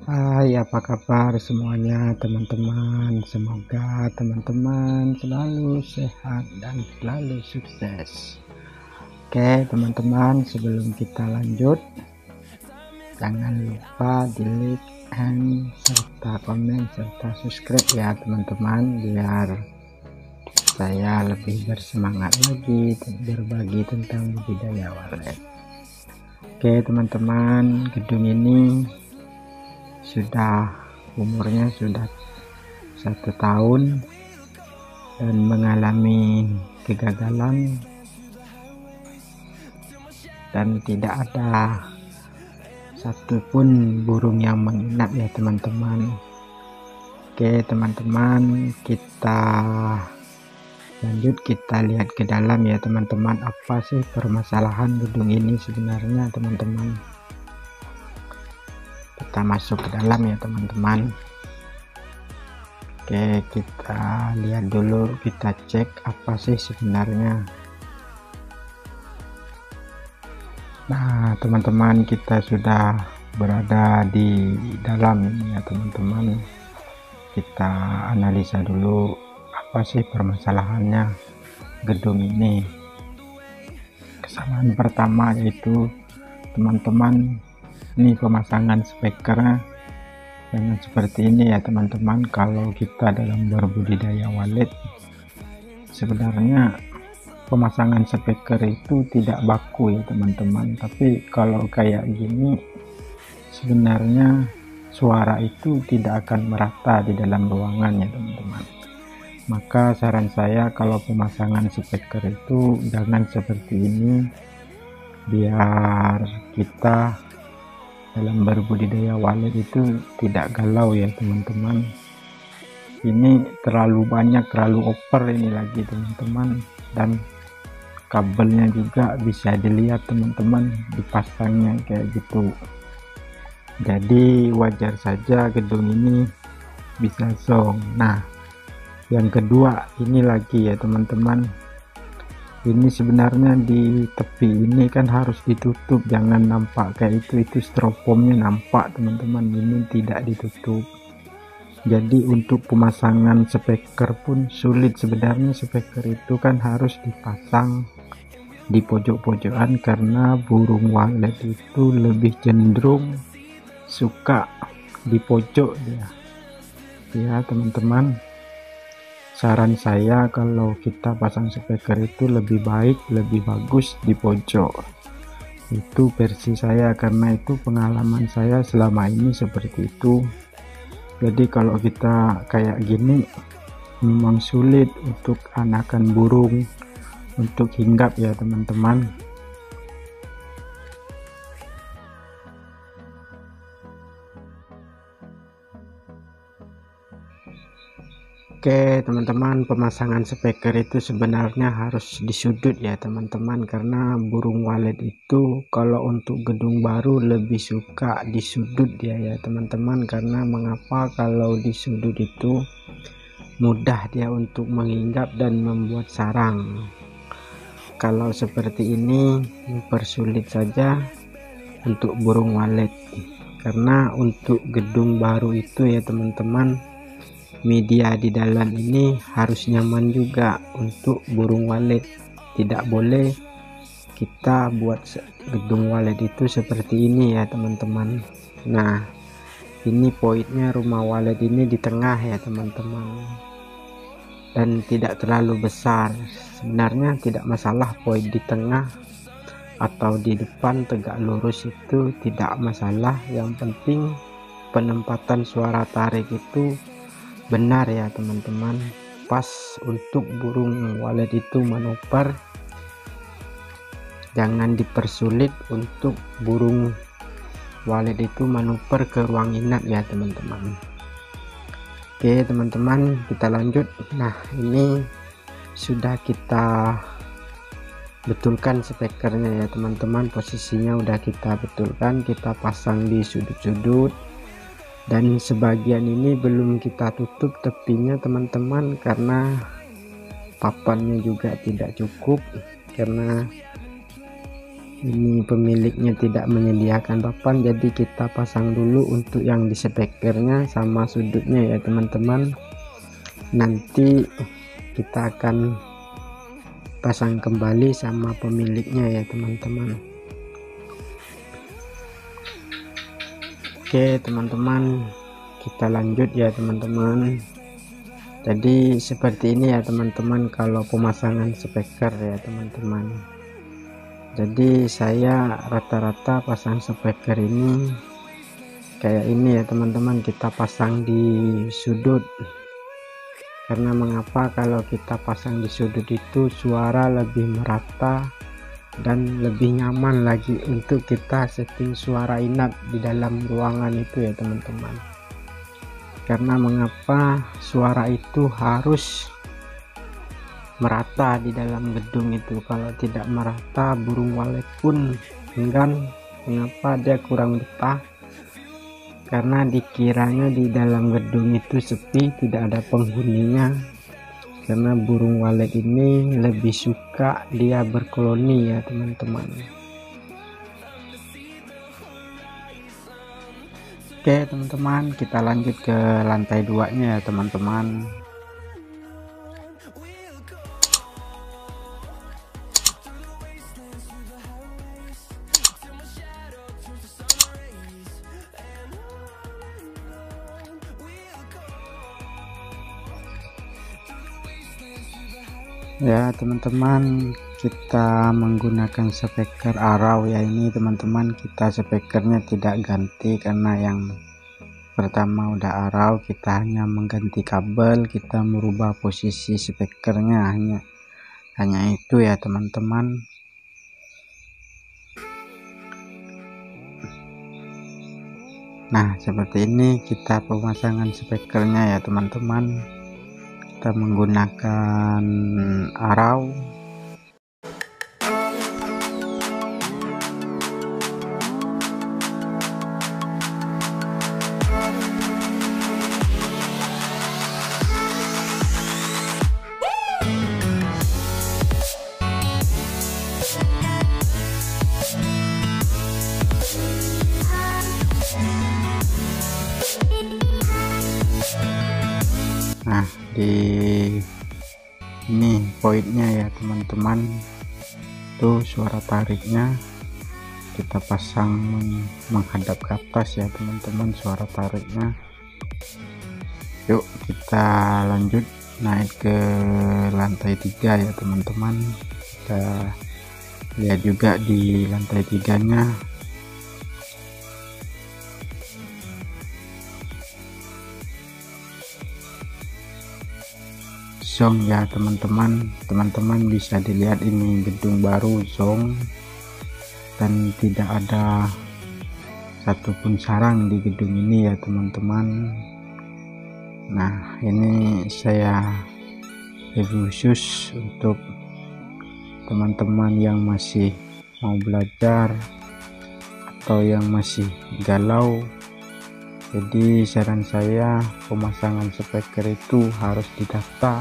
Hai, apa kabar semuanya teman-teman? Semoga teman-teman selalu sehat dan selalu sukses. Oke teman-teman, sebelum kita lanjut, jangan lupa di like and serta komen serta subscribe ya teman-teman, biar saya lebih bersemangat lagi berbagi tentang budidaya walet. Oke teman-teman, gedung ini umurnya sudah 1 tahun dan mengalami kegagalan dan tidak ada satupun burung yang menginap ya teman-teman. Oke teman-teman, kita lanjut, kita lihat ke dalam ya teman-teman, apa sih permasalahan gedung ini sebenarnya teman-teman. Kita masuk ke dalam ya teman-teman. Oke, kita lihat dulu, kita cek apa sih sebenarnya. Nah teman-teman, kita sudah berada di dalam ini ya teman-teman. Kita analisa dulu apa sih permasalahannya gedung ini. Kesalahan pertama yaitu teman-teman, ini pemasangan speakernya jangan seperti ini ya teman-teman. Kalau kita dalam berbudidaya walet, sebenarnya pemasangan speaker itu tidak baku ya teman-teman, tapi kalau kayak gini sebenarnya suara itu tidak akan merata di dalam ruangan ya teman-teman. Maka saran saya, kalau pemasangan speaker itu jangan seperti ini, biar kita dalam berbudidaya walet itu tidak galau ya teman-teman. Ini terlalu banyak, terlalu over ini lagi teman-teman, dan kabelnya juga bisa dilihat teman-teman, dipasangnya kayak gitu. Jadi wajar saja gedung ini bisa zong. Nah yang kedua ini lagi ya teman-teman, ini sebenarnya di tepi ini kan harus ditutup, jangan nampak kayak itu styrofoamnya nampak teman-teman, ini tidak ditutup. Jadi untuk pemasangan speaker pun sulit sebenarnya. Speaker itu kan harus dipasang di pojok-pojokan, karena burung walet itu lebih cenderung suka di pojok dia ya teman-teman. Saran saya, kalau kita pasang speaker itu lebih baik, lebih bagus di pojok. Itu versi saya, karena itu pengalaman saya selama ini seperti itu. Jadi kalau kita kayak gini memang sulit untuk anakan burung untuk hinggap ya teman-teman. Oke teman-teman, pemasangan speaker itu sebenarnya harus di sudut ya teman-teman, karena burung walet itu kalau untuk gedung baru lebih suka di sudut dia ya teman-teman. Karena mengapa? Kalau di sudut itu mudah dia untuk menginggap dan membuat sarang. Kalau seperti ini mempersulit saja untuk burung walet, karena untuk gedung baru itu ya teman-teman, media di dalam ini harus nyaman juga untuk burung walet. Tidak boleh kita buat gedung walet itu seperti ini ya teman-teman. Nah ini poinnya, rumah walet ini di tengah ya teman-teman, dan tidak terlalu besar. Sebenarnya tidak masalah poin di tengah atau di depan tegak lurus, itu tidak masalah. Yang penting penempatan suara tarik itu benar ya teman-teman, pas untuk burung walet itu manuver. Jangan dipersulit untuk burung walet itu manuver ke ruang inap ya teman-teman. Oke teman-teman, kita lanjut. Nah ini sudah kita betulkan speakernya ya teman-teman, posisinya udah kita betulkan, kita pasang di sudut-sudut. Dan sebagian ini belum kita tutup tepinya teman-teman, karena papannya juga tidak cukup, karena ini pemiliknya tidak menyediakan papan, jadi kita pasang dulu untuk yang di spekernya sama sudutnya ya teman-teman. Nanti kita akan pasang kembali sama pemiliknya ya teman-teman. Oke teman-teman, kita lanjut ya teman-teman. Jadi seperti ini ya teman-teman kalau pemasangan speaker ya teman-teman. Jadi saya rata-rata pasang speaker ini kayak ini ya teman-teman, kita pasang di sudut. Karena mengapa, kalau kita pasang di sudut itu suara lebih merata dan lebih nyaman lagi untuk kita setting suara inap di dalam ruangan itu ya teman-teman. Karena mengapa, suara itu harus merata di dalam gedung itu. Kalau tidak merata, burung walet pun enggan. Mengapa? Dia kurang betah, karena dikiranya di dalam gedung itu sepi, tidak ada penghuninya. Karena burung walet ini lebih suka dia berkoloni ya teman-teman. Oke teman-teman, kita lanjut ke lantai 2 nya ya teman-teman. Ya teman-teman, kita menggunakan speaker Arrow ya ini teman-teman. Kita speakernya tidak ganti karena yang pertama udah Arrow, kita hanya mengganti kabel, kita merubah posisi speakernya, hanya itu ya teman-teman. Nah seperti ini kita pemasangan speakernya ya teman-teman. Kita menggunakan Arrow. Nah di ini poinnya ya teman-teman, tuh suara tariknya kita pasang menghadap ke atas ya teman-teman, suara tariknya. Yuk kita lanjut naik ke lantai 3 ya teman-teman. Kita lihat juga di lantai 3 nya. Zong ya teman-teman, bisa dilihat ini gedung baru zong dan tidak ada satupun sarang di gedung ini ya teman-teman. Nah ini saya review khusus untuk teman-teman yang masih mau belajar atau yang masih galau. Jadi saran saya, pemasangan speaker itu harus didata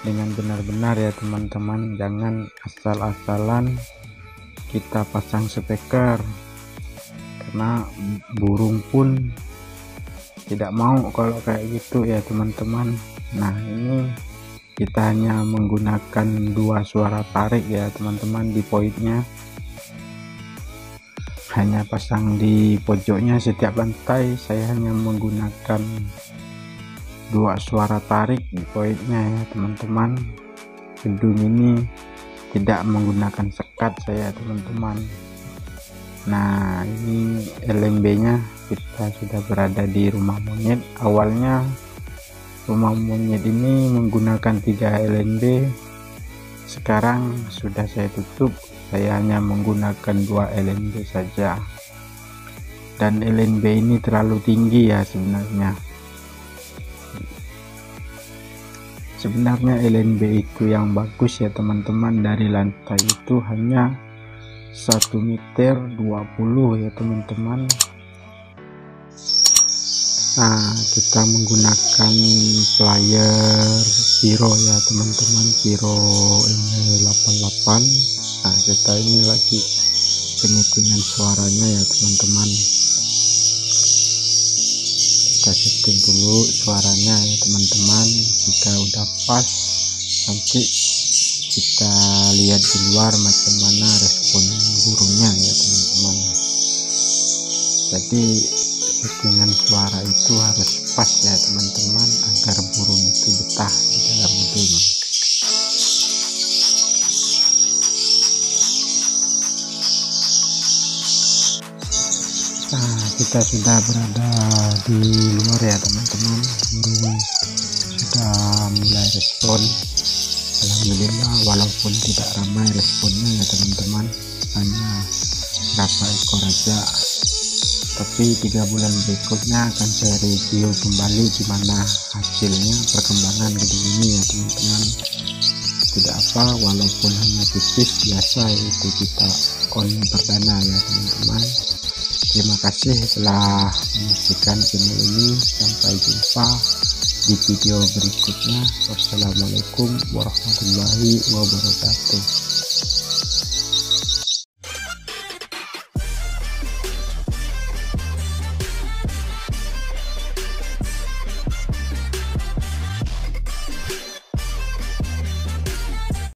dengan benar-benar ya teman-teman. Jangan asal-asalan kita pasang speaker, karena burung pun tidak mau kalau kayak gitu ya teman-teman. Nah ini kita hanya menggunakan 2 suara tarik ya teman-teman di poinnya, hanya pasang di pojoknya. Setiap lantai saya hanya menggunakan 2 suara tarik di poinnya ya teman-teman. Gedung ini tidak menggunakan sekat saya teman-teman. Nah ini LMB nya, kita sudah berada di rumah monyet. Awalnya rumah monyet ini menggunakan 3 LMB, sekarang sudah saya tutup, saya hanya menggunakan 2 LMB saja. Dan LMB ini terlalu tinggi ya sebenarnya LNB itu yang bagus ya teman-teman. Dari lantai itu hanya 1,20 meter ya teman-teman. Nah kita menggunakan player Piro ya teman-teman, Piro M88. Nah kita ini lagi penyetingan suaranya ya teman-teman. Kita setting dulu suaranya ya teman-teman. Jika udah pas, nanti kita lihat di luar macam mana respon burungnya ya teman-teman. Jadi settingan suara itu harus pas ya teman-teman, agar burung itu betah di dalam gedung. Nah, kita sudah berada di luar ya teman-teman. Burung sudah mulai respon. Alhamdulillah, walaupun tidak ramai responnya ya teman-teman, hanya berapa ekor aja. Tapi 3 bulan berikutnya akan saya review kembali gimana hasilnya, perkembangan gedung ini ya teman-teman. Tidak apa, walaupun hanya tipis, biasa itu kita on perdana ya teman-teman. Terima kasih telah menyaksikan channel ini. Sampai jumpa di video berikutnya. Wassalamualaikum warahmatullahi wabarakatuh.